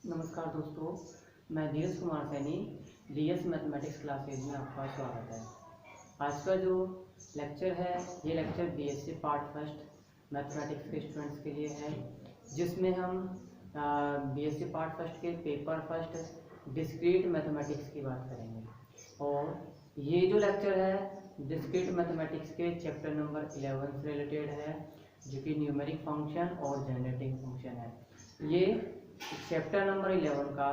नमस्कार दोस्तों, मैं धीरज कुमार सैनी डीएस मैथमेटिक्स क्लासेज में आपका स्वागत है। आज का जो लेक्चर है ये lecture BSc part first mathematics के स्टूडेंट्स के लिए है, जिसमें हम बीएससी पार्ट फर्स्ट के पेपर फर्स्ट डिस्क्रीट मैथमेटिक्स की बात करेंगे। और ये जो लेक्चर है डिस्क्रीट मैथमेटिक्स के चैप्टर नंबर 11 से रिलेटेड है, जो कि न्यूमेरिक फंक्शन और जनरेटिंग फंक्शन है। ये चैप्टर नंबर 11 का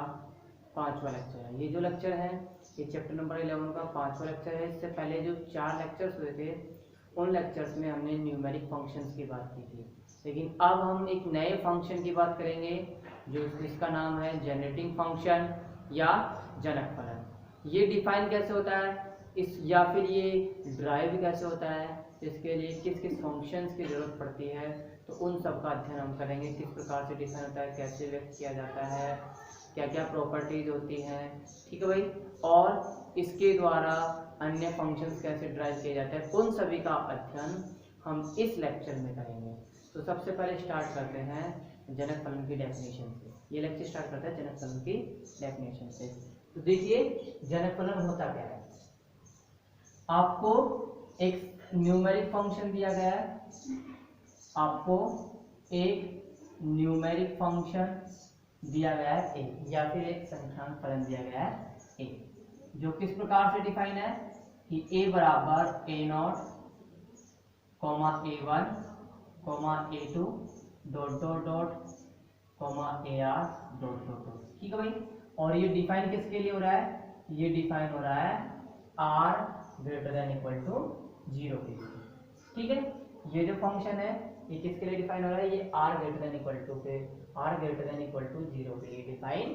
5वां लेक्चर है। ये जो लेक्चर है ये चैप्टर नंबर 11 का 5वां लेक्चर है। इससे पहले जो 4 लेक्चर्स हुए थे उन लेक्चर्स में हमने न्यूमेरिक फंक्शंस की बात की थी, लेकिन अब हम एक नए फंक्शन की बात करेंगे जो जिसका नाम है जनरेटिंग फंक्शन या जनक फलन। ये डिफाइन कैसे होता है इस या फिर ये ड्राइव कैसे होता है, इसके लिए किस किस फंक्शंस की ज़रूरत पड़ती है, तो उन सब का अध्ययन हम करेंगे। किस प्रकार से डिफाइन होता है, कैसे व्यक्त किया जाता है, क्या क्या प्रॉपर्टीज होती हैं, ठीक है भाई, और इसके द्वारा अन्य फंक्शंस कैसे ड्राइव किए जाते हैं, उन सभी का अध्ययन हम इस लेक्चर में करेंगे। तो सबसे पहले स्टार्ट करते हैं जनक फलन की डेफिनेशन से। ये लेक्चर स्टार्ट करता है जनक फलन की डेफिनेशन से। तो देखिए जनक फलन होता क्या है। आपको एक न्यूमेरिक फंक्शन दिया गया है, आपको एक न्यूमेरिक फंक्शन दिया गया है ए, या फिर एक संख्यात्मक फलन दिया गया है ए, जो किस प्रकार से डिफाइन है कि ए बराबर a nought comma a one comma a two dot dot dot comma a r dot dot dot, ठीक है भाई। और ये डिफाइन किसके लिए हो रहा है, ये डिफाइन हो रहा है r greater than equal to 0 के लिए, ठीक है। ये जो फंक्शन है ये किसके लिए डिफाइन हो रहा है, ये r greater than equal to पे r greater than equal to 0 के लिए डिफाइन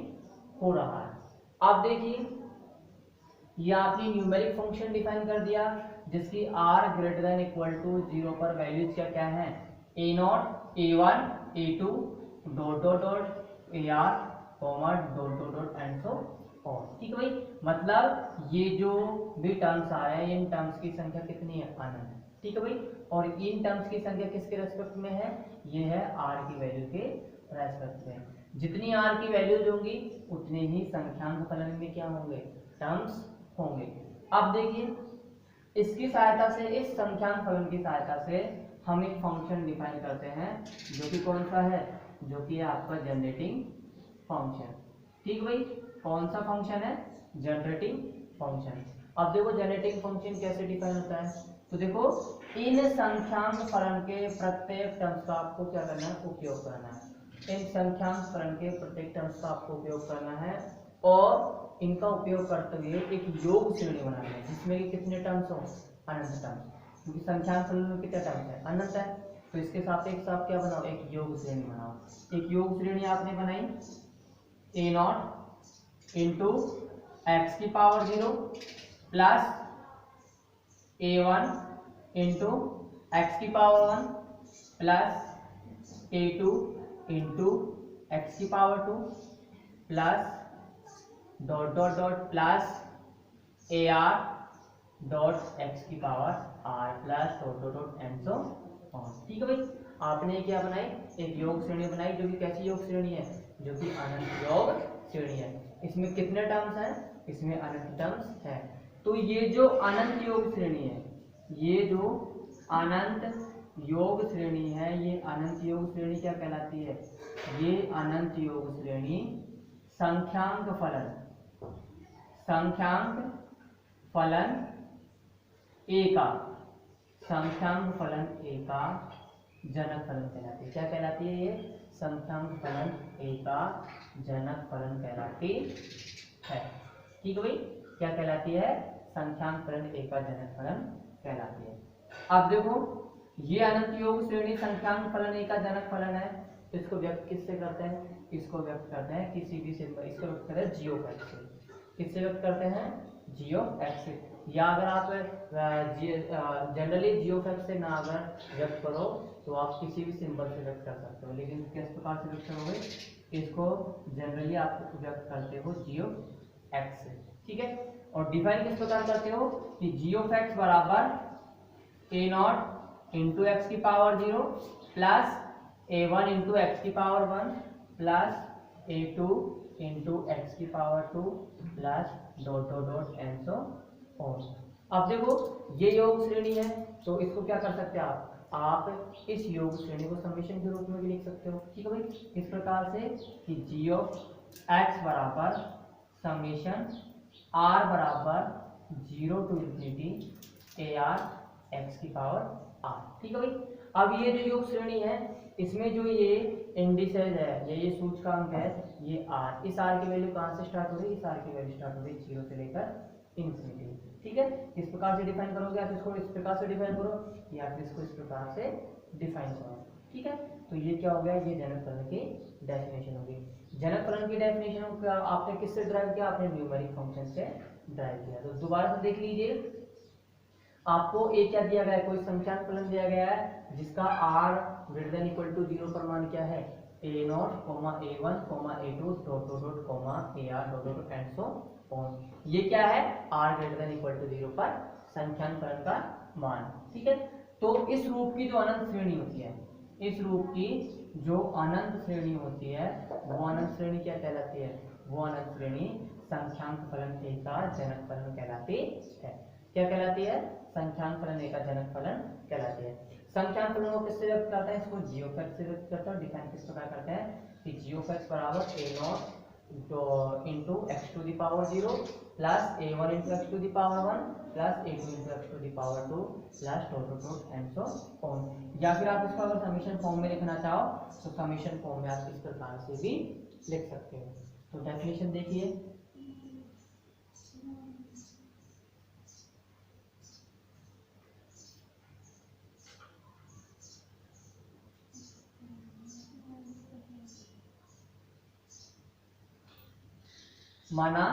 हो रहा है। अब देखिए ये आपने न्यूमेरिक फंक्शन डिफाइन कर दिया जिसकी r greater than equal to 0 पर वैल्यूज क्या क्या है, a nought a one a two dot dot dot a r comma dot dot dot and so on, ठीक है भाई। मतलब ये जो भी टर्म्स आ रहे हैं इन टर्म्स की संख्या कितनी है, अनंत, ठीक है भाई। और इन टर्म्स की संख्या किसके रेस्पेक्ट में है, ये है r की वैल्यू के रेस्पेक्ट में। जितनी r की वैल्यूज होंगी उतने ही संख्यांक फलन में क्या होंगे, टर्म्स होंगे। अब देखिए इसकी सहायता से, इस संख्यांक फलन की सहायता से हम एक फंक्शन डिफाइन करते हैं जो कि कौन सा है, जो कि है आपका जनरेटिंग फंक्शन, ठीक भाई। कौन सा फंक्शन है, जनरेटिंग फंक्शन। अब देखो जनरेटिंग फंक्शन कैसे डिफाइन होता है, तो देखो इन संख्यांक फलन के प्रत्येक टर्म्स का आपको क्या करना है, उपयोग करना है। इन संख्यांक फलन के प्रत्येक टर्म्स का आपको उपयोग करना है और इनका उपयोग करते हुए एक योग श्रेणी बनाना है जिसमें कि कितने टर्म्स हो, अनंत टर्म्स, क्योंकि संख्यांक फलन में कितने टर्म्स है, अनंत है। तो इसके सापेक्ष आप क्या बनाओ, एक योग श्रेणी बनाओ। एक योग श्रेणी आपने बनाई ए नॉट इंटू एक्स की power 0 plus a one into x की power 1 plus a two into x की power 2 plus dot dot dot plus a r dot x की power r plus dot dot dot and so on, ठीक है भाई। आपने क्या बनाई, एक योग श्रेणी बनाई जो कि कैसी योग श्रेणी है, जो कि अनंत योग श्रेणी है। इसमें कितने टर्म्स हैं, इसमें अनंत टर्म्स हैं। तो ये जो अनंत योग श्रेणी है, ये जो अनंत योग श्रेणी है, ये अनंत योग श्रेणी क्या कहलाती है, ये अनंत योग श्रेणी संख्यांक फलन, संख्यांक फलन ए का, संख्यांक फलन ए का जनक फलन कहलाती है। क्या कहलाती है, ये संख्यांक फलन ए का जनक फलन कहलाती है, ठीक है भाई। क्या कहलाती है, संख्यांक फलन ए का जनक फलन कहलाती है। अब देखो ये अनंत योग श्रेणी संख्यांक फलन ए का जनक फलन है, इसको व्यक्त किससे करते हैं, इसको व्यक्त करते हैं किसी भी सिंबल, इसको व्यक्त करते हैं जी ऑफ एक्स से। किससे व्यक्त करते हैं, जी ऑफ एक्स से। या अगर आप जनरली जी ऑफ एक्स से ना अगर व्यक्त करो तो आप किसी भी सिंबल से व्यक्त कर सकते हो, लेकिन किस प्रकार से व्यक्त करोगे, इसको जनरली आप व्यक्त करते हो जी ऑफ एक्स से, ठीक है। और डिफाइन किस प्रकार करते हो कि जी ऑफ एक्स बराबर ए नॉट इंटू एक्स की power 0 plus a one into x की power 1 plus a2 into x की power 2 plus dot dot dot and so on. अब देखो ये योग श्रेणी है, तो इसको क्या कर सकते हैं आप इस योग श्रेणी को समेशन के रूप में भी लिख सकते हो। ठीक है भाई, इस प्रकार से कि जी ऑफ एक्स बराबर समेशन आर बराबर 0 to infinity a r x की पावर आर। ठीक है भाई, अब ये जो योग श्रेणी है इसमें जो ये इंडिसेज है ये सूचकांक है ये आर, इस आर की वैल्यू कहाँ से स्टार्ट हो रही है, इस आर की वैल्यू स्टार्ट हो रही है 0 से लेकर इंफिनिटी। ठीक है, इस प्रकार से डिफाइन करोगे, आप इसको इस प्रकार से डिफाइन करो या फिर इसको इस प्रकार से डिफाइन करो। ठीक है, तो ये क्या हो गया, ये जनक फलन की डेफिनेशन होगी। जनक फलन की डेफिनेशन आपने किससे ड्राइव किया, आपने न्यूमेरिक फंक्शन से ड्राइव किया। तो दोबारा से देख लीजिए, आपको ए क्या दिया गया है, कोई संख्याक फलन दिया गया है जिसका r greater than equal to 0 पर मान क्या है a0, a1, a2 dot dot dot ar dot dot and so on. ये क्या है, r greater than equal to 0 पर संख्याक फलन का मान। ठीक है, तो इस रूप की जो अनंत श्रेणी होती है, इस रूप की जो अनंत श्रेणी होती है वो अनंत श्रेणी क्या कहलाती है, वो अनंत श्रेणी संख्याक फलन ए का जनक फलन कहलाती है। क्या कहलाती है, संख्याक फलन ए का जनक फलन कहलाती है। संख्याक फलन को किससे व्यक्त करते हैं, इसको जी ऑफ एक्स से व्यक्त करते हैं। डिफाइन किस प्रकार करते हैं कि जी ऑफ एक्स बराबर a0 into x to the power 0 plus a1 into x to the power 1 plus a2 into x to the power 2 plus dot dot dot and so on. या फिर आप इसको अगर समेशन फॉर्म में लिखना चाहो तो समेशन फॉर्म में आप इस प्रकार से भी लिख सकते हो। तो डेफिनेशन देखिए, माना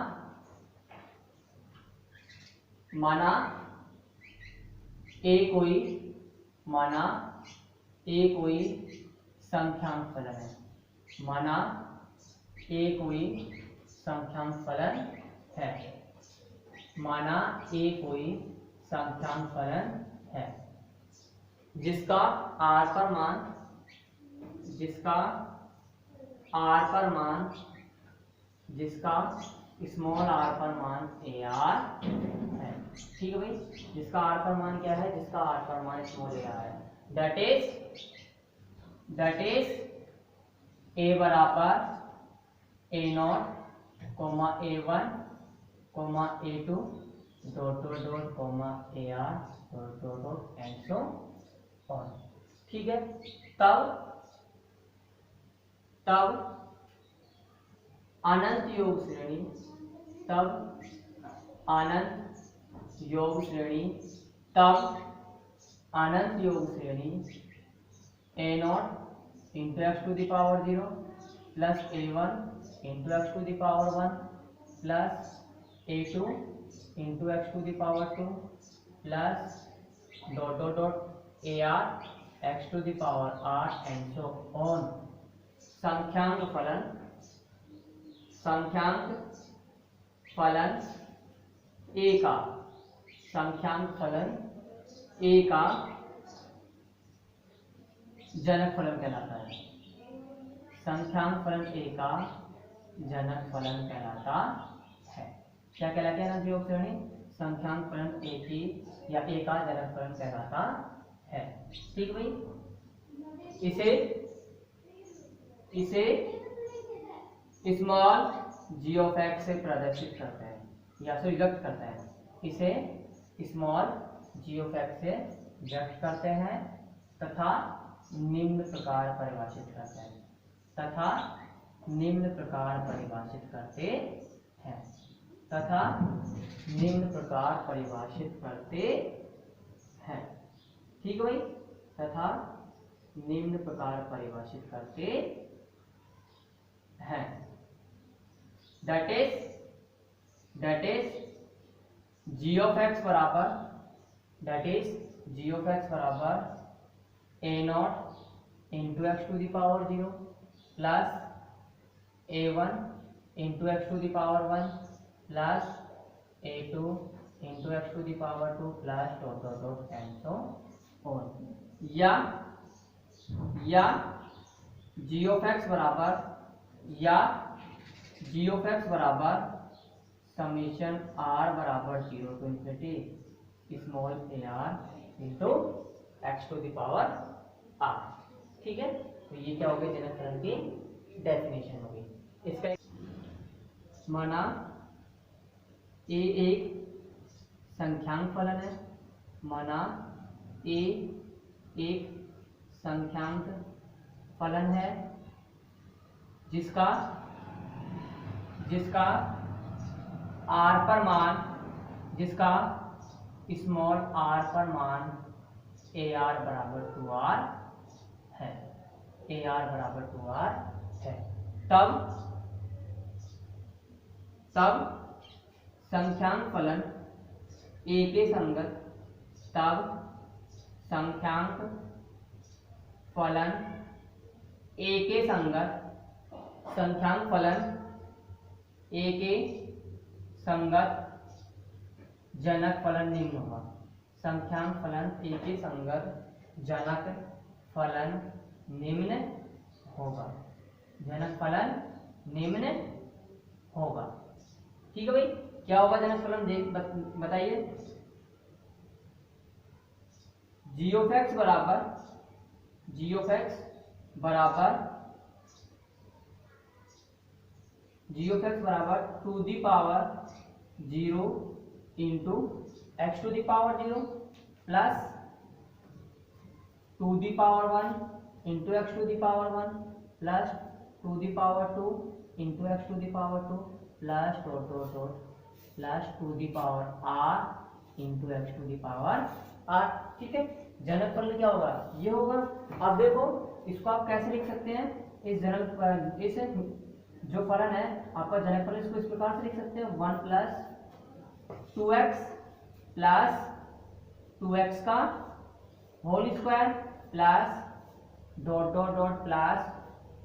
ए कोई संख्याक फलन है, माना ए कोई संख्याक फलन है, माना ए कोई संख्याक फलन है जिसका r पर मान जिसका स्मॉल r पर मान ar है। ठीक है भाई, जिसका r पर मान क्या है, जिसका r पर मान स्मॉल ar है, दैट इज a बराबर a0, a1, a2 dot dot dot ar dot dot dot and so on. ठीक है, तब अनंत योग श्रेणी, तब अनंत योग श्रेणी a0 into x to the power 0 plus a1 into x to the power 1 plus a2 into x to the power 2 plus dot dot dot ar x to the power r and so on. संख्याक फलन ए का, संख्याक फलन ए का जनक फलन कहलाता है, संख्याक फलन ए का जनक फलन कहलाता है। क्या कहलाता है अनंत योग श्रेणी, संख्याक फलन ए की या ए का जनक फलन कहलाता है। ठीक भाई, इसे स्मॉल जी ऑफ एक्स से प्रदर्शित करते हैं या फिर व्यक्त करते हैं, इसे स्मॉल जी ऑफ एक्स से व्यक्त करते हैं तथा निम्न प्रकार परिभाषित करते हैं, तथा निम्न प्रकार परिभाषित करते हैं, तथा निम्न प्रकार परिभाषित करते हैं। ठीक है भाई, तथा निम्न प्रकार परिभाषित करते हैं, that is g of x बराबर, that is g of x बराबर a0 into x to the power 0 plus a1 into x to the power 1 plus a2 into x to the power 2 plus dot dot dot and so on. या g of x बराबर या g of x बराबर summation r बराबर 0 to infinity small a r into x to the power are. ठीक है, तो ये क्या हो गई जनक फलन की डेफिनेशन हो गई। इसका माना ए एक संख्यांक फलन है, माना ए एक संख्यांक फलन है जिसका आर पर मान, जिसका स्मॉल आर पर मान ए आर बराबर 2r है, ए आर बराबर 2r है, तब संख्यांक फलन ए के संगत, तब संख्यांक फलन ए के संगत, संख्यांक फलन ए के संगत जनक फलन निम्न होगा। संख्यांक फलन ए के संगत जनक फलन निम्न होगा, जनक फलन निम्न होगा। ठीक है भाई, क्या होगा जनक फलन देख बताइए। जी ऑफ एक्स बराबर two the power 0 into x to the power 0 plus two the power 1 into x to the power 1 plus two the power 2 into x to the power 2 plus plus two the power r into x to the power are. ठीक है, जनक फलन क्या होगा, ये होगा। अब देखो इसको आप कैसे लिख सकते हैं, इस जनक इस जो फलन है आपका जनक फलन, इसको इस प्रकार से लिख सकते हैं 1 प्लस 2x का whole square plus dot dot dot plus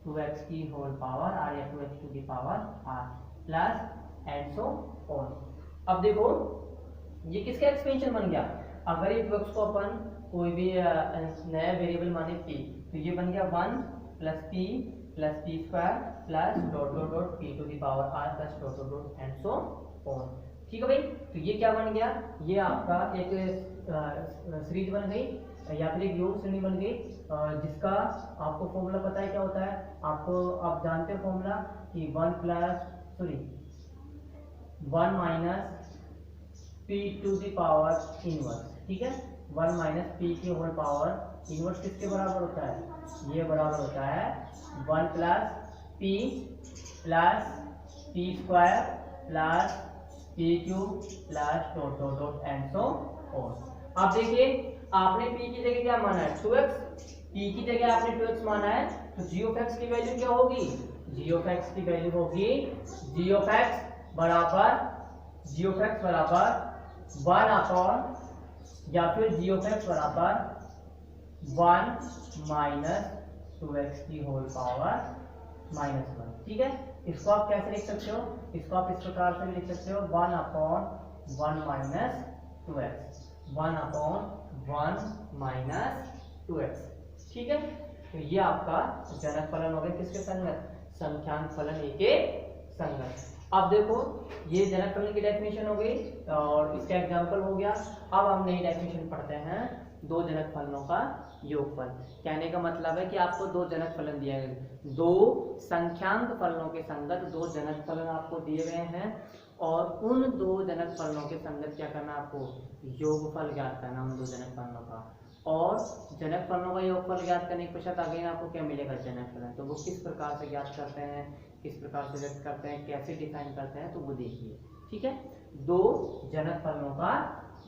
2x की होल पावर आर या 2x to the power r plus and so on. अब देखो ये किसका एक्सपेंशन बन गया, अगर ये 2x को अपन कोई भी नया वेरिएबल माने p, तो ये बन गया 1 plus p square plus dot dot dot p to the power r plus dot dot dot and so on. ठीक है भाई, तो ये क्या बन गया, ये आपका एक सीरीज बन गई या फिर एक योग श्रेणी बन गई, जिसका आपको फॉर्मूला पता है क्या होता है, आप जानते हो फॉर्मूला कि 1 minus p to the power inverse. ठीक है, 1 माइनस p की होल पावर इनवर्स किसके बराबर होता है, ये बराबर होता है 1 plus p square plus p cube plus dot dot dot and so on. अब देखिए आपने p की जगह क्या माना है 2x, p की जगह आपने 2x माना है, तो g ऑफ x की वैल्यू क्या होगी, g ऑफ x की वैल्यू होगी g ऑफ x बराबर 1 अपॉन या फिर g ऑफ x बराबर 1 माइनस 2x की होल पावर -1। ठीक है, इसको आप कैसे लिख सकते हो, इसको आप इस प्रकार से लिख सकते हो 1 upon 1 minus 2x, 1 upon 1 minus 2x। ठीक है, तो ये आपका जनक फलन हो गया किसके संगत, संख्यांक फलन ए के संगत। अब देखो ये जनक फलन की डेफिनेशन हो गई और इसका एग्जांपल हो गया। अब हम नई डेफिनेशन पढ़ते हैं, दो जनक फलनों का योगफल। कहने का मतलब है कि आपको दो जनक फलन दिए गए, दो संख्यांक फलनों के संगत दो जनक फलन आपको दिए गए हैं और उन दो जनक फलनों के संगत क्या करना, आपको योगफल ज्ञात करना उन दो जनक फलनों का। और जनक फलनों का योगफल ज्ञात करने के पश्चात आगे आपको क्या मिलेगा, जनक फलन। तो वो किस प्रकार से ज्ञात करते हैं, किस प्रकार से व्यक्त करते हैं, कैसे डिफाइन करते हैं, तो वो देखिए। ठीक है, दो जनक फलनों का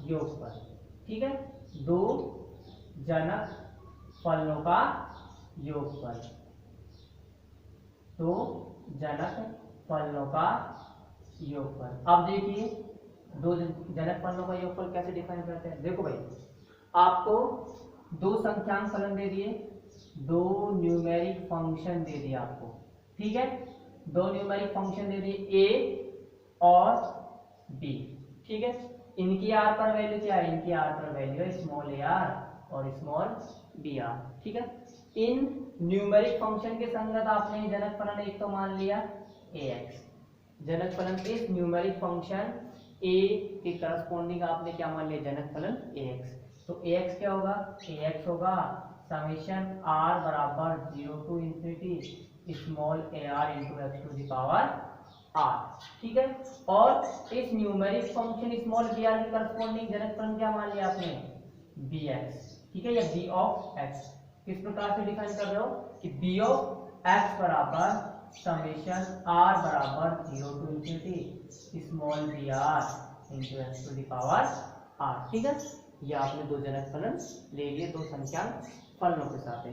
योगफल। ठीक है, दो जनक फलनों का योगफल, दो जनक फलनों का योगफल। अब देखिए दो जनक फलनों का योगफल कैसे डिफाइन करते हैं। देखो भाई, आपको दो संख्यांक फलन दे दिए, दो न्यूमेरिक फंक्शन दे दिए आपको। ठीक है, दो न्यूमेरिक फंक्शन दे दिए a और b। ठीक है, इनकी r पर वैल्यू क्या है, इनकी r पर वैल्यू है स्मॉल a r और स्मॉल b r। ठीक है, इन न्यूमेरिक फंक्शन के संगत आपने जनक फलन एक तो मान लिया ax, जनक फलन इस न्यूमेरिक फंक्शन a के करस्पॉन्डिंग आपने क्या मान लिया जनक फलन ax। तो ax क्या होगा, ax होगा समेशन r बराबर 0 to infinity small ar into x to the power r, ठीक है। और इस न्यूमेरिक फंक्शन स्मॉल br के करस्पॉन्डिंग जनक फलन क्या मान लिया आपने bx, ठीक है, या b ऑफ x। किस प्रकार से डिफाइन कर रहे हो कि b ऑफ x बराबर समेशन r बराबर 0 to infinity small br into x to the power r, ठीक है। ये आपने दो जनक फलन ले लिए दो संख्यांक फलनों के साथ।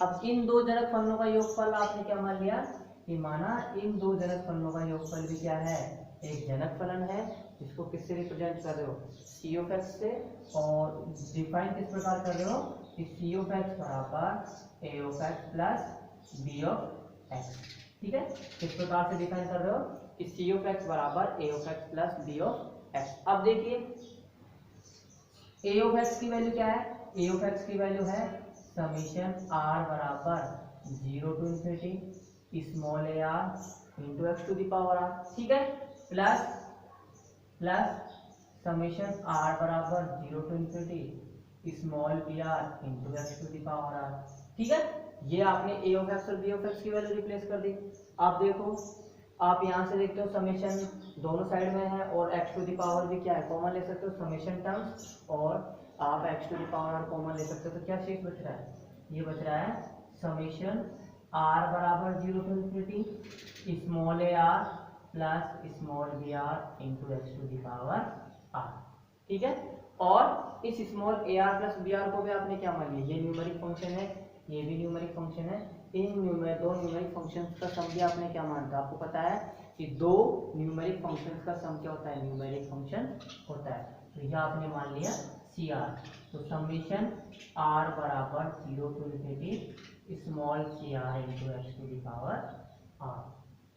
अब इन दो जनक फलनों का योगफल आपने क्या मान लिया कि माना इन दो जनक फलनों का योगफल भी क्या है, एक जनक फलन है जिसको किससे रिप्रेजेंट कर रहे हो सी ऑफ एक्स से, और डिफाइन किस प्रकार कर रहे हो कि सी ऑफ एक्स बराबर a of x plus b of x, ठीक है। किस प्रकार से डिफाइन कर रहे हो कि सी ऑफ एक्स बराबर a of x plus b of x. अब देखिए ए ऑफ एक्स की वैल्यू क्या है, ए ऑफ एक्स की वैल्यू है समेशन आर बराबर 0 to infinity small a r into x to the power are, ठीक है, प्लस समेशन आर बराबर 0 to infinity small b r into x to the power are, ठीक है। ये आपने ए ऑफ एक्स और बी ऑफ एक्स की value replace कर दी। आप देखो, आप यहाँ से देखते हो समेशन दोनों साइड में है और एक्स टू द पावर भी क्या है कॉमन ले सकते हो समेशन टर्म्स, और आप x to the power r common ले सकते हो। तो क्या शेष बच रहा है, ये बच रहा है समेशन आर बराबर 0 to infinity small a r plus small b r into x to the power are, ठीक है। और इस small a r plus b r को भी आपने क्या मान लिया, ये न्यूमेरिक फंक्शन है, ये भी न्यूमेरिक फंक्शन है। इन दो न्यूमेरिक फंक्शंस का सम भी आपने क्या मानता है, आपको पता है कि दो न्यूमेरिक फंक्शंस का सम क्या होता है, न्यूमेरिक फंक्शन होता है। तो यह आपने मान लिया सी आर, तो समेशन आर बराबर 0 to infinity small c r into x to the power are,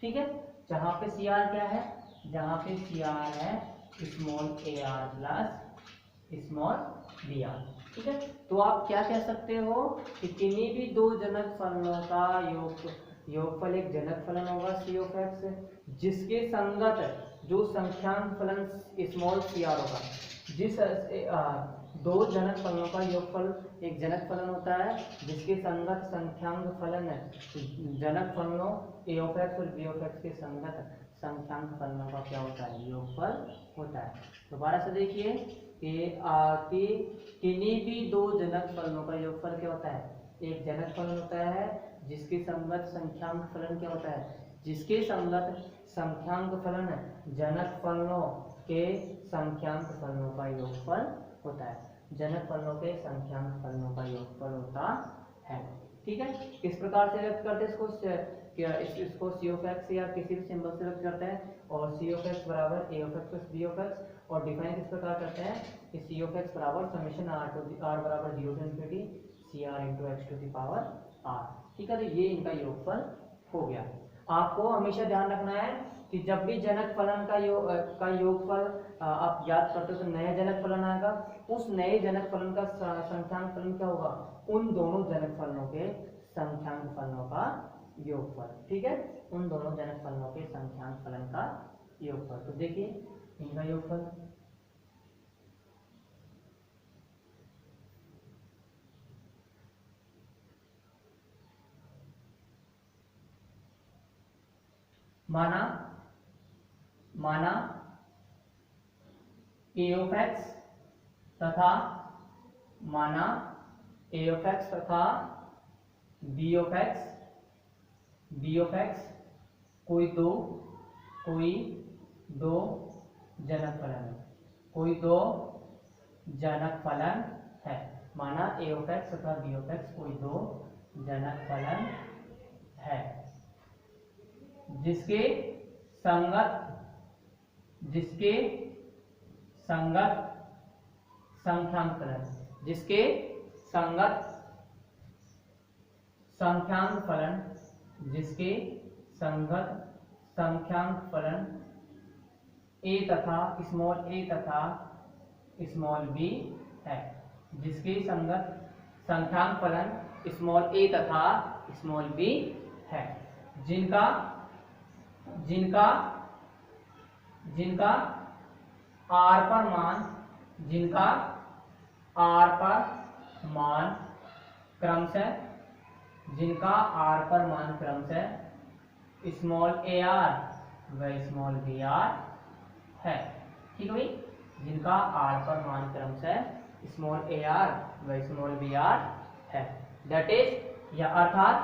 ठीक है। जहाँ पे सी आर क्या है, जहाँ पे सी आर है small a r plus small b r, ठीक है। तो आप क्या कह सकते हो कि किन्हीं भी दो जनक फलनों का योगफल एक जनक फलन होगा सी ऑफ एक्स, जिसके संगत जो संख्यांक फलन स्मॉल सी आर होगा। जिस दो जनक फलनों का योगफल एक जनक फलन होता है जिसके संगत संख्यांक फलन जनक फलनों ए ऑफ एक्स और बी ऑफ एक्स के संगत संख्यांक फलनों का क्या होता है, योगफल होता है। दोबारा से देखिए कि किन्हीं भी दो जनक फलनों का योगफल क्या होता है, एक जनक फलन होता है जिसके संगत संख्यांक फलन क्या होता है, जिसके संगत संख्यांक फलन जनक फलनों के संख्यांक फलनों का योगफल होता है, जनक फलनों के संख्यांक फलनों का योगफल होता है, ठीक है। किस प्रकार से व्यक्त करते हैं इसको सी ऑफ एक्स या किसी भी सिंबल से व्यक्त करते हैं, और सी ऑफ एक्स बराबर a of x plus b of x, और डिफाइन किस प्रकार करते हैं कि सी ऑफ एक्स बराबर समेशन आर बराबर 0 to infinity c r into x to the power are, ठीक है। तो ये इनका योगफल हो गया। आपको हमेशा ध्यान रखना है कि जब भी जनक फलन का योगफल आप याद करते हो तो नया जनक फलन आएगा, उस नए जनक फलन का संख्यांक फलन क्या होगा, उन दोनों जनक फलनों के संख्यांक फलनों का योगफल, ठीक है, उन दोनों जनक फलनों के संख्यांक फलन का योगफल। तो देखिए इनका योगफल माना ए ऑफ एक्स तथा माना ए ऑफ एक्स तथा बी ऑफ एक्स कोई दो जनक फलन है, कोई दो जनक फलन है। माना ए ऑफ एक्स तथा बी ऑफ एक्स कोई दो जनक फलन है जिसके संगत संख्यांक फलन, जिसके संगत संख्यांक फलन, जिसके संगत संख्यांक फलन a तथा स्मॉल b है, जिसके संगत संख्यांक फलन स्मॉल a तथा स्मॉल बी है, जिनका जिनका जिनका आर पर मान जिनका आर पर मान क्रमशः जिनका आर पर मान क्रमशः स्मॉल ए आर व स्मॉल बी आर है। ठीक है भाई, जिनका आर पर मान क्रमशः स्मॉल ए आर व स्मॉल बी आर है, दैट इज या अर्थात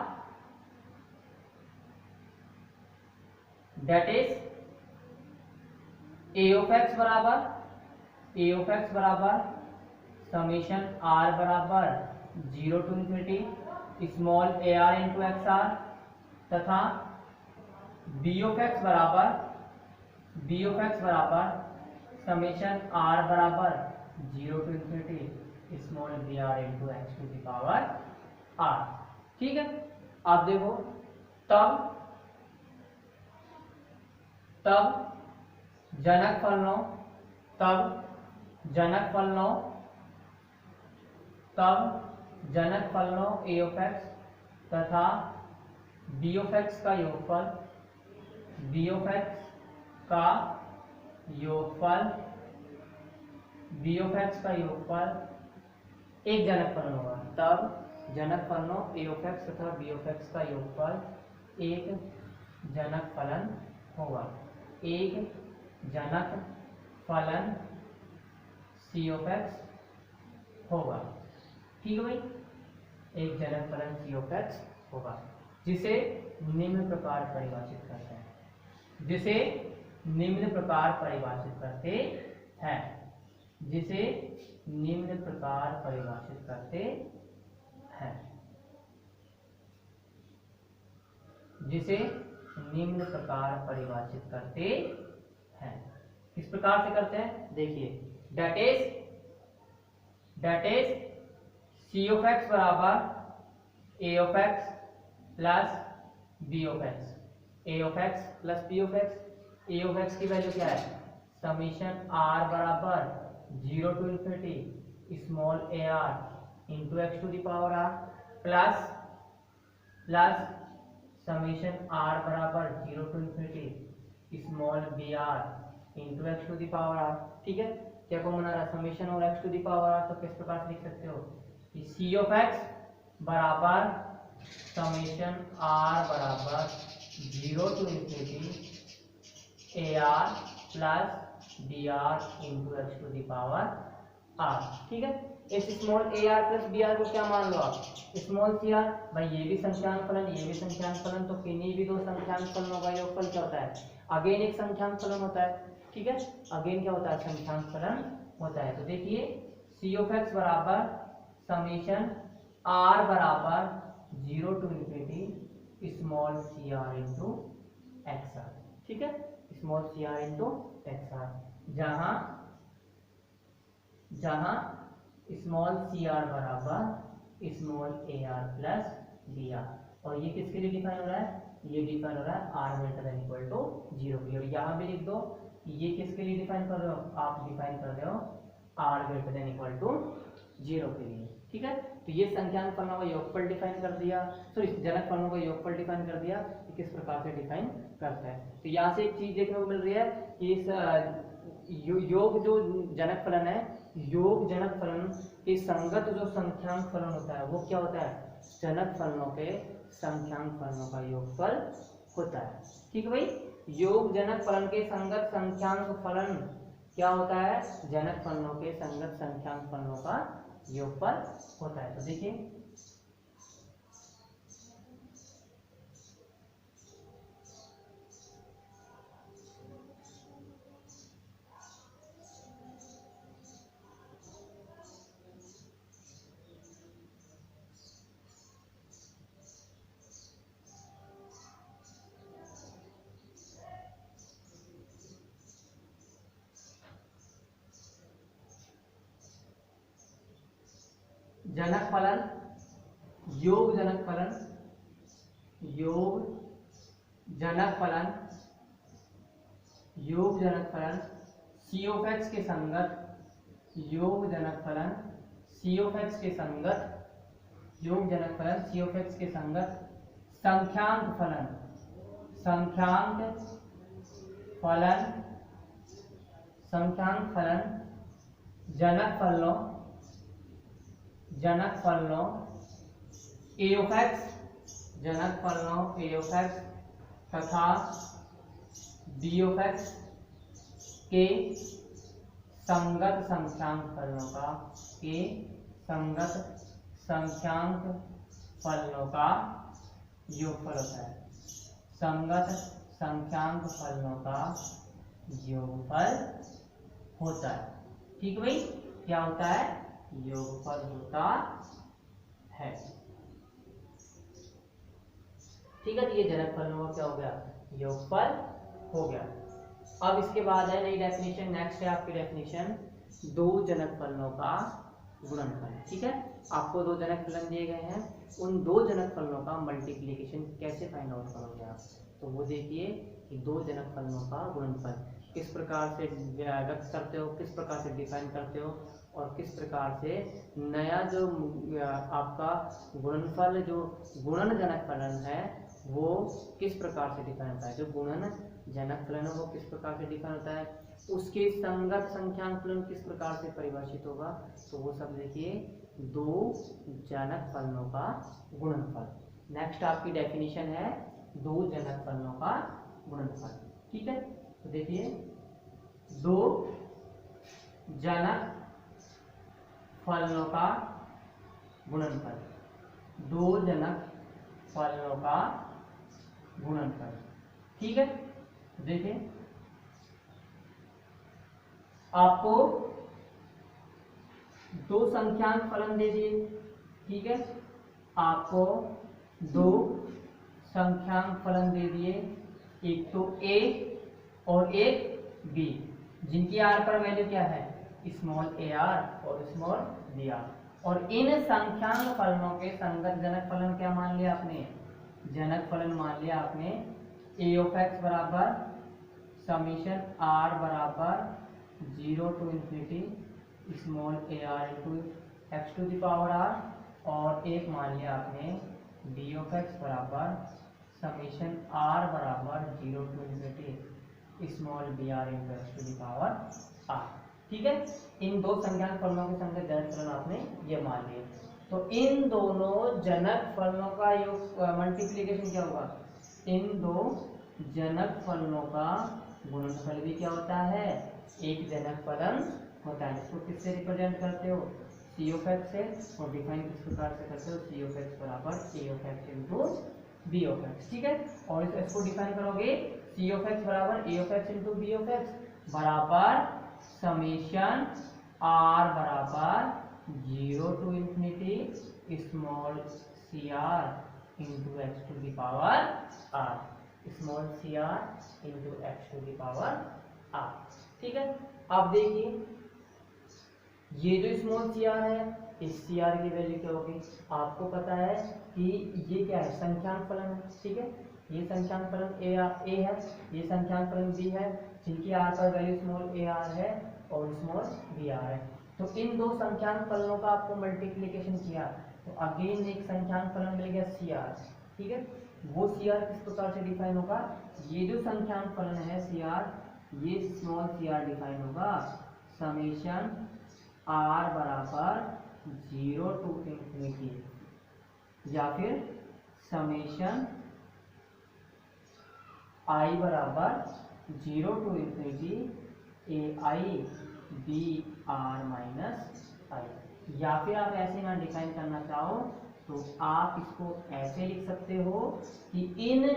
that is a of x बराबर समीशन आर बराबर 0 to infinity small a r into x r, तथा बी ऑफ एक्स बराबर समीशन आर बराबर 0 to infinity small b r into x to the power are. ठीक है, आप देखो तब जनक फलनों ए ऑफ एक्स तथा बी ऑफ एक्स का योगफल एक जनक फलन होगा। तब जनक फलनों ए ऑफ एक्स तथा बी ऑफ एक्स का योगफल एक जनक फलन होगा। एक जनक फलन सी ऑफ एक्स होगा। ठीक है भाई, एक जनक फलन सी ऑफ एक्स होगा, जिसे निम्न प्रकार परिभाषित करते हैं, जिसे निम्न प्रकार परिभाषित करते हैं, जिसे निम्न प्रकार परिभाषित करते हैं, जिसे निम्न प्रकार परिभाषित करते हैं। किस प्रकार से करते हैं, देखिए, that is c of x बराबर a of x plus b of x, a of x plus b of x. A of x की वैल्यू क्या है, समीशन आर बराबर 0 to infinity small a r into x to the power r plus summation r बराबर 0 to infinity small b r into x to the power are. ठीक है, क्या को बना रहा समीशन और x to the power r, तो किस प्रकार से लिख सकते हो कि सी ऑफ एक्स बराबर समीशन आर बराबर 0 to infinity a r plus b r into x to the power are. ठीक है, इस small a r plus b r को क्या मान लो आप, स्मॉल सी आर। भाई ये भी संख्यांक फलन, ये भी संख्यांक फलन, तो किन्हीं भी दो संख्यांक फलनों का योगफल क्या होता है, अगेन एक संख्यांक फलन होता है। ठीक है, अगेन क्या होता है, संख्यांक फलन होता है। तो देखिए सी ऑफ एक्स बराबर समीशन आर बराबर 0 to infinity small c r into x r. ठीक है, small c r into x r, जहां स्मॉल सी आर बराबर small a r plus b r, और ये किसके लिए डिफाइन हो रहा है, ये डिफाइन हो रहा है r greater than equal to 0 के लिए। और यहाँ भी लिख दो ये किसके लिए डिफाइन कर रहे हो, आप डिफाइन कर रहे हो r greater than equal to 0 के लिए। ठीक है, तो ये संख्यांक फलनों का योगफल डिफाइन कर दिया, सॉरी जनक फलनों का योगफल डिफाइन कर दिया कि किस प्रकार से डिफाइन करता है। तो यहाँ से एक चीज देखने को मिल रही है कि इस योग जो जनक फलन है, योग जनक फलन के संगत जो संख्यांक फलन होता है वो क्या होता है, जनक फलनों के संख्यांक फलनों का योगफल होता है। ठीक है भाई, योग जनक फलन के संगत संख्यांक फलन क्या होता है, जनक फलनों के संगत संख्यांक फलनों का योगफल होता है। तो देखिए जनक फलन, योग जनक फलन, योग जनक फलन, योग जनक फलन सी ऑफ एक्स के संगत, योग जनक फलन सी ऑफ एक्स के संगत, योग जनक फलन सी ऑफ एक्स के संगत संख्यांक फलन, संख्यांक फलन, संख्यांक फलन जनक फलनों, जनक फलनों ए ऑफ एक्स, जनक फलनों ए ऑफ एक्स तथा बी ऑफ एक्स के संगत संख्यांक फलनों का, के संगत संख्यांक फलनों का योगफल होता है। संगत संख्यांक फलनों का योगफल होता है। ठीक भाई, क्या होता है? योगफल होता है। ठीक है, तो ये जनक फलनों का क्या हो गया? योगफल हो गया। अब इसके बाद है नई डेफिनेशन, नेक्स्ट है आपकी डेफिनेशन दो जनक फलनों का गुणनफल। ठीक है, आपको दो जनक फलन दिए गए हैं, उन दो जनक फलनों का मल्टीप्लिकेशन कैसे फाइंड आउट करोगे आप? तो वो देखिए कि दो जनक फलनों का गुणनफल किस प्रकार से व्यक्त करते हो, किस प्रकार से डिफाइन करते हो, और किस प्रकार से नया जो आपका गुणनफल जो गुणन जनक फलन है वो किस प्रकार से डिफाइन होता है। जो गुणन जनक फलन है वो किस प्रकार से डिफाइन होता है, उसके संगत संख्यांक फलन किस प्रकार से परिभाषित होगा। तो वो सब देखिए दो जनक फलनों का गुणनफल। नेक्स्ट आपकी डेफिनेशन है दो जनक फलनों का गुणनफल। ठीक है, तो देखिए दो जनक फलनों का गुणनफल, दो जनक फलनों का गुणनफल। ठीक है, देखिए आपको दो संख्यांक फलन दे दिए। ठीक है, आपको दो संख्यांक फलन दे दिए, एक तो a और एक b, जिनकी r पर वैल्यू क्या है? स्मॉल ar और स्मॉल br। और इन संख्यांक फलनों के संगत जनक फलन क्या मान लिया आपने? जनक फलन मान लिया आपने a ऑफ x बराबर समीशन r बराबर 0 to infinity small ar into x to the power r, और एक मान लिया आपने b ऑफ x बराबर समीशन r बराबर 0 to infinity small br into x to the power r। ठीक है, इन दो संख्यांक फलनों के संगत जनक फलन आपने ये मान लिए। तो इन दोनों जनक फलनों का योग मल्टीप्लिकेशन क्या होगा? इन दो जनक फलनों का गुणनफल भी क्या होता है? एक जनक फलन होता है। इसको किससे रिप्रेजेंट करते हो? सी ऑफ एक्स से। और डिफाइन किस प्रकार से करते हो? सी ऑफ एक्स बराबर a of x into b of x. ठीक है, और इसको डिफाइन करोगे सी ऑफ एक्स बराबर a of x into b of x बराबर समीशन आर बराबर 0 to infinity small c r into x to the power r, small c r into x to the power are. ठीक है, अब देखिए ये जो small c r है, इस सी आर की वैल्यू क्या होगी? आपको पता है कि ये क्या है? संख्यांक फलन है। ठीक है, ये संख्यांक फलन ए है, ये संख्यांक फलन बी है, जिनकी आर पर वैल्यू स्मॉल ए आर है और स्मॉल बी आर है। तो इन दो संख्यांक फलनों का आपको मल्टीप्लिकेशन किया तो अगेन एक संख्यांक फलन मिल गया सी आर। ठीक है, वो सी आर किस प्रकार से डिफाइन होगा? ये जो संख्यांक फलन है सी आर, ये स्मॉल सी आर डिफाइन होगा समीशन आर बराबर 0 टू इंफिनिटी या फिर समीशन आई बराबर 0 to infinity a I B are minus i. या फिर आप ऐसे ना डिफाइन करना चाहो तो आप इसको ऐसे लिख सकते हो कि इन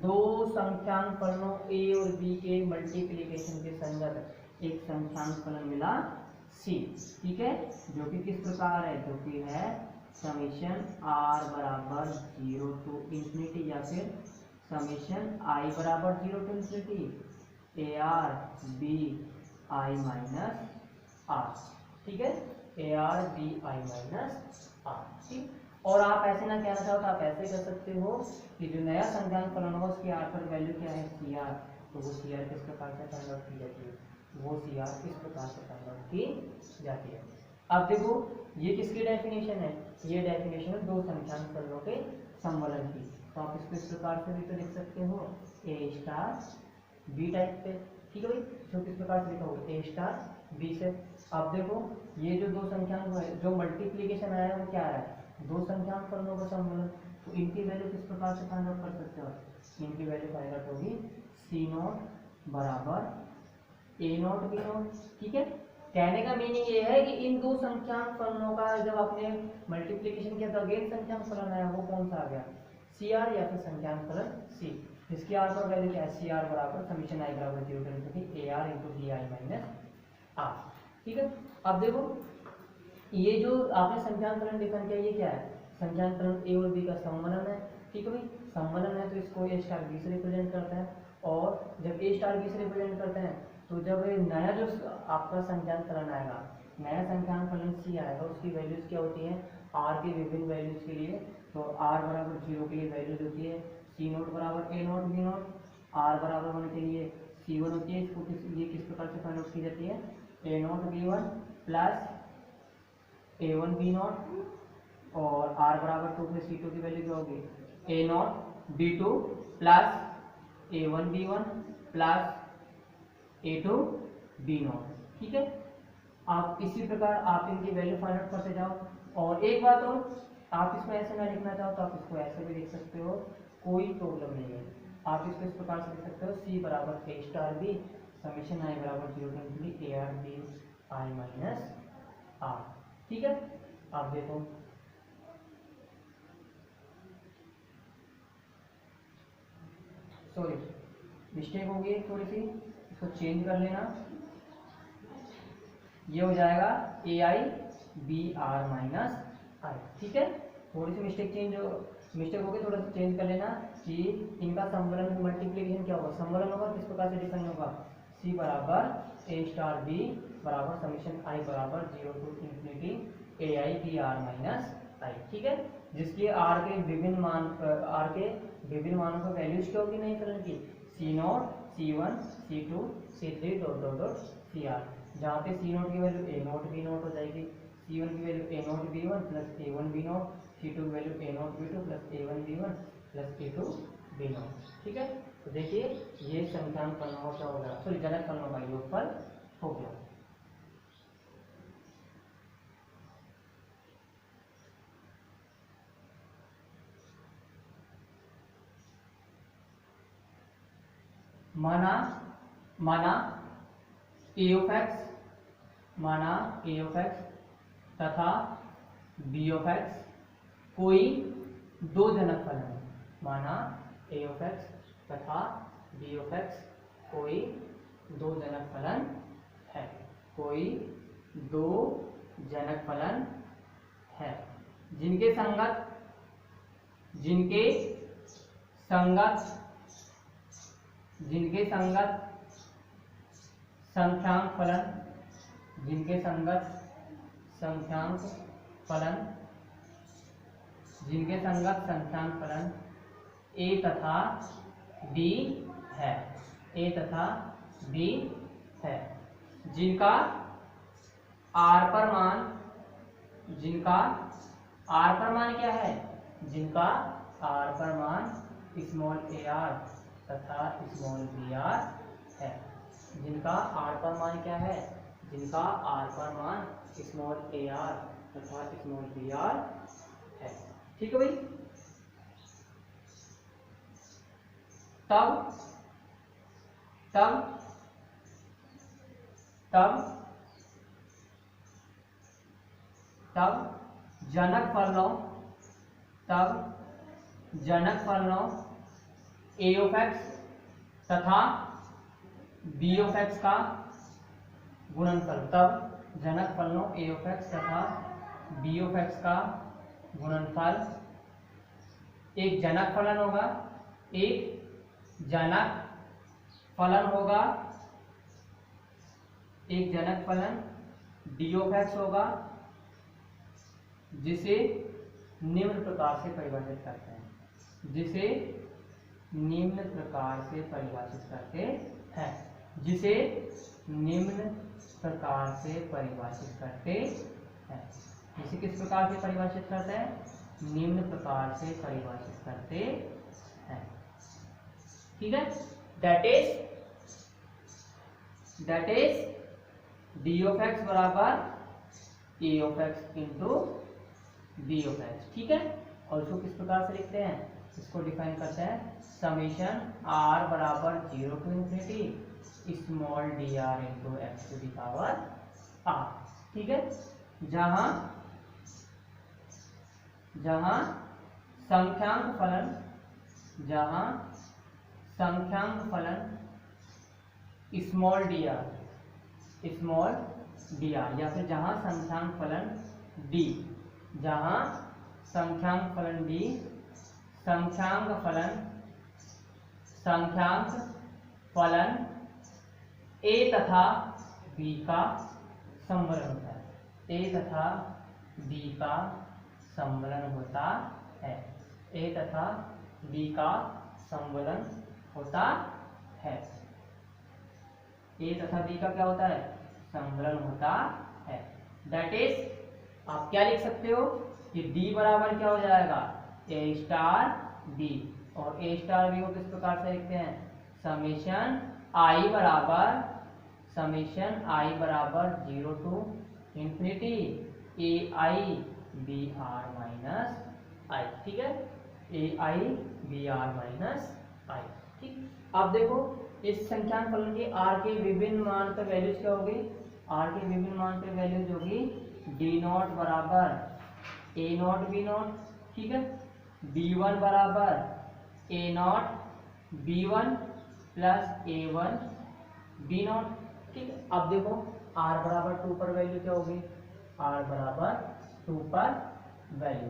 दो संख्यांक फलनों ए और बी के मल्टीप्लिकेशन के संगत एक संख्यांक फलन मिला सी। ठीक है, जो कि किस प्रकार है? जो कि है समीशन आर बराबर 0 टू इंफिनिटी या फिर समीशन आई बराबर 0 to infinity a R B I minus are. ठीक है, a R B I minus are. ठीक, और आप ऐसे ना कहना चाहो तो आप ऐसे कर सकते हो कि जो नया संख्यांक फलन होगा उसकी आर पर वैल्यू क्या है? C r. तो वो सी आर किस प्रकार से कन्वर्ट की जाती है? वो सी आर किस प्रकार से कन्वर्ट की जाती है? अब देखो ये किसकी डेफिनेशन है? ये डेफिनेशन है दो संख्यांक फलनों के समवलन की। तो आप इसको इस प्रकार से भी तो लिख सकते हो ए स्टार बी टाइप पे। ठीक है भाई, जो किस प्रकार से लिखा होगा ए स्टार बी से। अब देखो ये जो दो संख्याओं है, जो मल्टीप्लीकेशन आया है वो क्या आया है, दो संख्याओं फलनों का सम्मलन। तो इनकी वैल्यू किस प्रकार से फाइंड आउट कर सकते हो, इनकी वैल्यू फाइंड आउट होगी सी नॉट बराबर ए नॉट बी नॉट। ठीक है, कहने का मीनिंग ये है कि इन दो संख्याक फलनों का जब आपने मल्टीप्लिकेशन किया तो अगेन संख्याक फलन आया, वो कौन सा आ गया, सी आर या फिर संख्याक फलन सी। इसकी आर पर वैल्यू क्या है, सी आर बराबर समीशन आई बराबर 0 to infinity A r into d i minus are. ठीक है, अब देखो ये जो आपने संख्याक फलन डिफाइन किया ये क्या है, संख्याक फलन ए और बी का सम्मलन है। ठीक है भाई, सम्मलन है तो इसको ए स्टार बी से रिप्रेजेंट करता है, और जब ए स्टार बी से रिप्रेजेंट करते हैं तो जब नया जो आपका संख्याक फलन आएगा, नया संख्याक फलन सी आएगा, उसकी वैल्यूज क्या होती है आर के विभिन्न वैल्यूज के लिए। तो आर बराबर 0 के लिए वैल्यूज होती है सी नोट बराबर ए नोट बी नोट, आर बराबर 1 के लिए सी 1 होती है। इसको ये किस प्रकार से फाइंड आउट की जाती है, ए note B 1 plus a 1 B note, और आर बराबर 2 प्लस सी 2 की वैल्यू क्या होगी ए note B 2 plus a 1 b 1 plus a 2 B note. ठीक है, आप इसी प्रकार आप इनकी वैल्यू फाइंड आउट करते जाओ। और एक बात और, आप इसमें ऐसे ना लिखना चाहो तो आप इसको ऐसे भी लिख सकते हो, कोई प्रॉब्लम नहीं है। आप इसको इस प्रकार से लिख सकते हो सी बराबर ए स्टार बी समीशन आई बराबर 0 to infinity A R B I minus are. ठीक है, आप देखो सॉरी मिस्टेक हो गई थोड़ी सी, इसको चेंज कर लेना, ये हो जाएगा ए आई बी आर माइनस आई। ठीक है, थोड़ी सी मिस्टेक हो गई, थोड़ा सा चेंज कर लेना कि इनका सम्मलन मल्टीप्लिकेशन क्या होगा, सम्मलन होगा किस प्रकार से डिफाइन होगा, सी बराबर ए स्टार बी बराबर समीशन आई बराबर 0 to infinity A I B are minus आई। ठीक है, जिसके आर के विभिन्न मानों का वैल्यूज क्या होगी नई फलन की, c naught c 1 c 2 c 3 dot dot dot c r, जहाँ पे सी नॉट की value a naught b naught हो जाएगी, सी 1 की value a naught b 1 plus a 1 b naught, c 2 की value a naught b 2 plus a 1 b 1 plus a 2 b naught. ठीक है, तो देखिए ये संख्याक फलनों का हो गया, सॉरी जनक फलनों का योगफल हो गया। माना ए ऑफ एक्स तथा बी ऑफ एक्स कोई दो जनक फलन है। माना ए ऑफ एक्स तथा बी ऑफ एक्स कोई दो जनक फलन है, कोई दो जनक फलन है जिनके संगत संख्यांक फलन a तथा b है, जिनका r पर मान क्या है, जिनका r पर मान स्मॉल a r तथा स्मॉल b r है, जिनका r पर मान क्या है, जिनका r पर मान स्मॉल a r तथा स्मॉल b r है। ठीक है भाई, तब जनक फलनों a ऑफ एक्स तथा b ऑफ एक्स का गुणनफल, तब जनक फलनों a ऑफ एक्स तथा b ऑफ एक्स का गुणनफल एक जनक फलन होगा, एक जनक फलन d ऑफ एक्स होगा, जिसे निम्न प्रकार से परिभाषित करते हैं, किस प्रकार से परिभाषित करते हैं, निम्न प्रकार से परिभाषित करते ठीक है, that is d of x बराबर a of x into b of x. ठीक है, और इसको किस प्रकार से लिखते हैं, इसको डिफाइन करते हैं समेशन आर बराबर 0 to infinity small D R into x to the power are. ठीक है, जहां संख्यांक फलन स्मॉल डी आर या फिर जहां संख्यांक फलन डी, संख्यांक फलन ए तथा बी का सम्मलन होता है, ए तथा बी का सम्मलन होता है, ए तथा बी का सम्मलन होता है, ए तथा बी का क्या होता है, सम्मलन होता है। दैट इज आप क्या लिख सकते हो कि डी बराबर क्या हो जाएगा, ए स्टार बी, और ए स्टार बी को किस प्रकार से लिखते हैं, समेशन आई बराबर 0 to infinity a I B are minus आई। ठीक है, a I B are minus आई। ठीक, अब देखो इस संख्यांक फलन के आर के विभिन्न मान पर वैल्यूज क्या होगी, आर के विभिन्न मान पर वैल्यूज होगी डी नॉट बराबर ए नॉट बी नॉट। ठीक है, बी वन बराबर a naught b one plus a one b naught. ठीक है, अब देखो आर बराबर 2 पर वैल्यू क्या होगी, आर बराबर 2 पर वैल्यू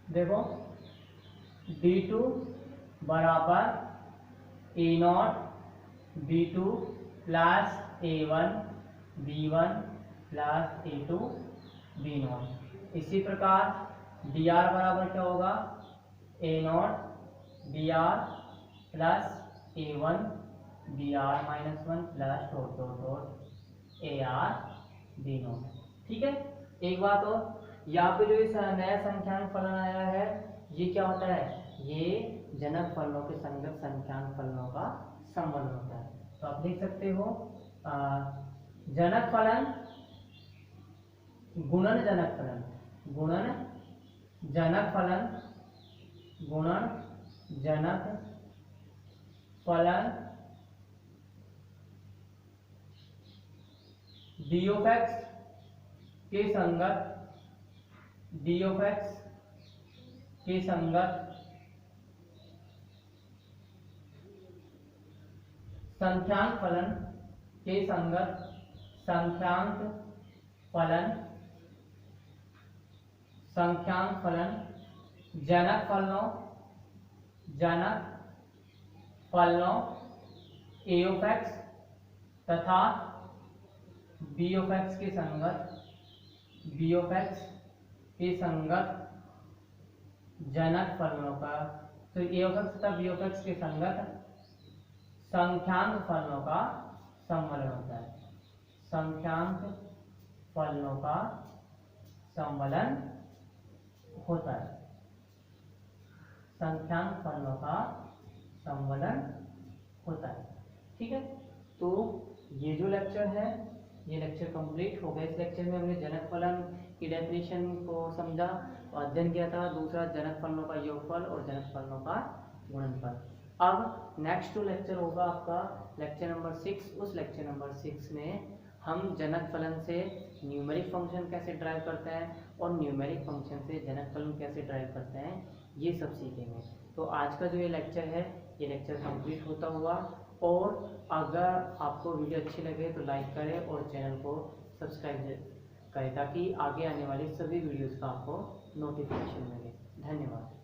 देखो D2 बराबर a naught b two plus a one b one plus a two b naught. इसी प्रकार डी आर बराबर क्या होगा, a naught b r plus a one b are minus one plus dot dot dot a are b naught. ठीक है, एक बात और, यहाँ पे जो इस नया संख्यांक फलन आया है ये क्या होता है, ये जनक फलनों के संगत संख्यांक फलनों का सम्बन्ध होता है। तो आप देख सकते हो जनक फलन गुणन जनक फलन, गुणन जनक फलन, गुणन जनक फलन डी ऑफ एक्स के संगत, डी ऑफ एक्स के संगत संख्यांक फलन के संगत संख्यांक फलन जनक फलनों ए ऑफ एक्स तथा बी ऑफ एक्स के संगत, बी ऑफ एक्स के संगत जनक फलनों का, तो ए ऑफ एक्स तथा बी ऑफ एक्स के संगत संख्यांक फलनों का सम्मलन होता है, संख्यांक फलनों का सम्मलन होता है, संख्यांक फलनों का सम्मलन होता है। ठीक है, तो ये जो लेक्चर है ये लेक्चर कंप्लीट हो गया। इस लेक्चर में हमने जनक फलन की डेफिनेशन को समझा और अध्ययन किया था, दूसरा जनक फलनों का योगफल और जनक फलनों का गुणनफल। अब नेक्स्ट जो लेक्चर होगा आपका लेक्चर नंबर 6, उस लेक्चर नंबर 6 में हम जनक फलन से न्यूमेरिक फंक्शन कैसे ड्राइव करते हैं और न्यूमेरिक फंक्शन से जनक फलन कैसे ड्राइव करते हैं, ये सब सीखेंगे। तो आज का जो ये लेक्चर है ये लेक्चर कंप्लीट होता हुआ, और अगर आपको वीडियो अच्छी लगे तो लाइक करें और चैनल को सब्सक्राइब करें ताकि आगे आने वाली सभी वीडियोस का आपको नोटिफिकेशन मिले। धन्यवाद।